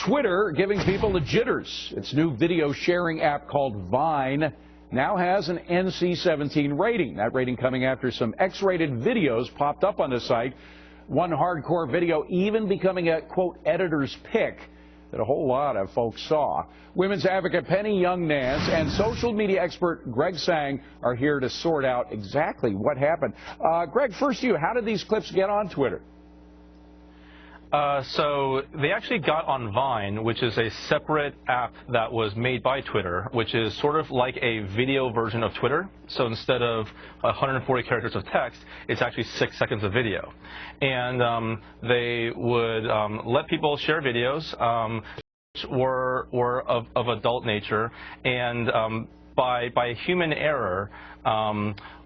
Twitter giving people the jitters. Its new video sharing app called Vine now has an NC-17 rating. That rating coming after some X-rated videos popped up on the site. One hardcore video even becoming a, quote, editor's pick that a whole lot of folks saw. Women's advocate Penny Young-Nance and social media expert Greg Sang are here to sort out exactly what happened. Greg, first you, how did these clips get on Twitter? So they actually got on Vine, which is a separate app that was made by Twitter, which is sort of like a video version of Twitter. So instead of 140 characters of text, it's actually 6 seconds of video. And they would let people share videos which were of adult nature, and by human error,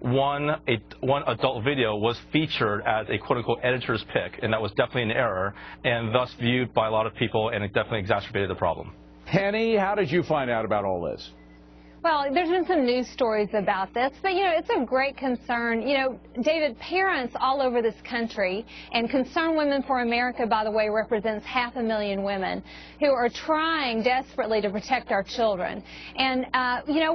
one adult video was featured as a quote-unquote editor's pick, and that was definitely an error, and thus viewed by a lot of people, and it definitely exacerbated the problem. Penny, how did you find out about all this? Well, there's been some news stories about this, but, it's a great concern. David, parents all over this country, and Concerned Women for America, by the way, represents 500,000 women who are trying desperately to protect our children. And,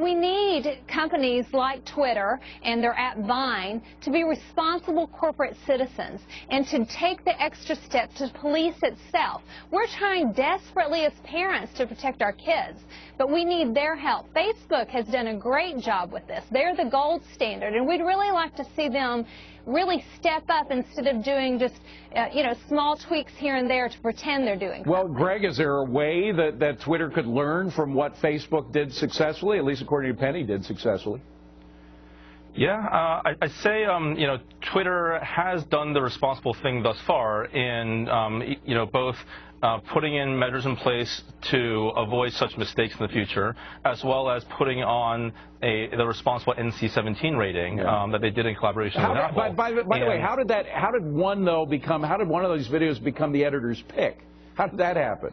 we need companies like Twitter and their app Vine to be responsible corporate citizens and to take the extra step to police itself. We're trying desperately as parents to protect our kids, but we need their help. Facebook has done a great job with this. They're the gold standard, and we'd really like to see them really step up instead of doing just, small tweaks here and there to pretend they're doing something. Well, Greg, is there a way that Twitter could learn from what Facebook did successfully, at least according to Penny did successfully? Yeah, I'd say, Twitter has done the responsible thing thus far in, both putting in measures in place to avoid such mistakes in the future, as well as putting on the responsible NC-17 rating that they did in collaboration with Apple. By the way, how did one of those videos become the editor's pick? How did that happen?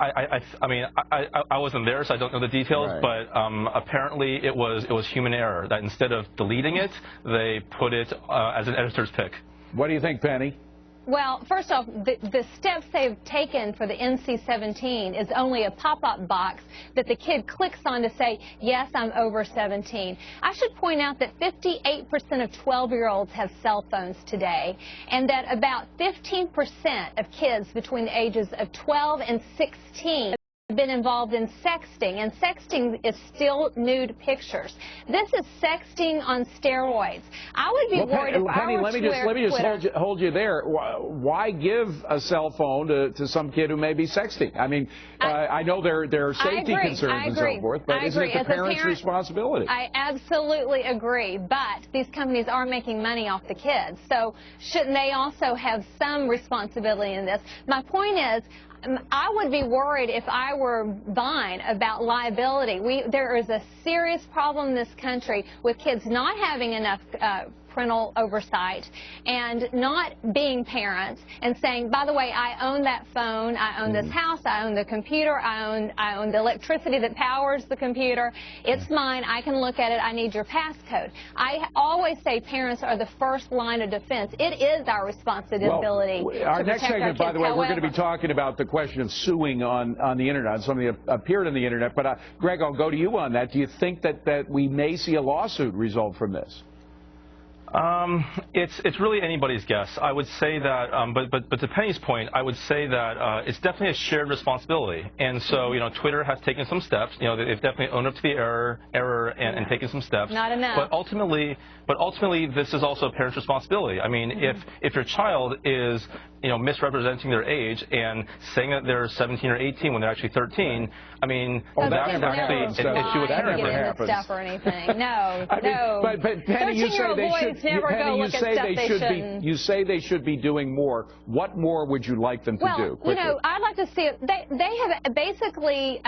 I wasn't there, so I don't know the details, right. But apparently it was human error, that instead of deleting it, they put it as an editor's pick. What do you think, Penny? Well, first off, the steps they've taken for the NC-17 is only a pop-up box that the kid clicks on to say, yes, I'm over 17. I should point out that 58% of 12-year-olds have cell phones today, and that about 15% of kids between the ages of 12 and 16 have been involved in sexting, and sexting is still nude pictures. This is sexting on steroids. I would be worried if Penny, I were let me just hold you there. Why give a cell phone to some kid who may be sexting? I mean, I know there are safety concerns and so forth, but isn't it the parent's responsibility? I absolutely agree, but these companies are making money off the kids, so shouldn't they also have some responsibility in this? My point is, I would be worried if I were Vine about liability. There is a serious problem in this country with kids not having enough parental oversight and not being parents and saying, by the way, I own that phone, I own this house, I own the computer, I own the electricity that powers the computer. It's mine. I can look at it. I need your passcode. I always say parents are the first line of defense. It is our responsibility to protect our next segment, our kids. by the way, However, we're going to be talking about the question of suing on the Internet, something that appeared on the Internet. But, Greg, I'll go to you on that. Do you think that we may see a lawsuit result from this? It's really anybody's guess. I would say that, but to Penny's point, I would say that it's definitely a shared responsibility. And so, Twitter has taken some steps. They've definitely owned up to the error and taken some steps. Not enough. But ultimately, this is also a parent's responsibility. I mean, if your child is misrepresenting their age and saying that they're 17 or 18 when they're actually 13, I mean, that's actually an issue with parents. Stuff or anything. No, no. But Penny, you say they should. Penny, you say they should be doing more. What more would you like them to do? Quickly. I'd like to see it. They have basically,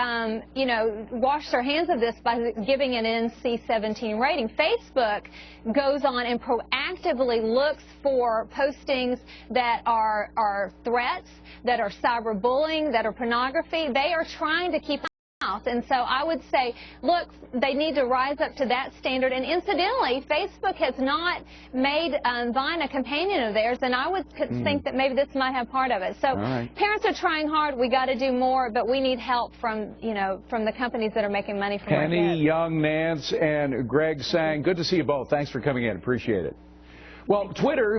washed their hands of this by giving an NC-17 rating. Facebook goes on and proactively looks for postings that are threats, that are cyberbullying, that are pornography. They are trying to keep And so I would say, look, they need to rise up to that standard. And incidentally, Facebook has not made Vine a companion of theirs, and I would think that maybe this might have part of it. So parents are trying hard. We got to do more, but we need help from, from the companies that are making money from our kids. Penny, Young, Nance, and Greg Sang, good to see you both. Thanks for coming in. Appreciate it. Well, Twitter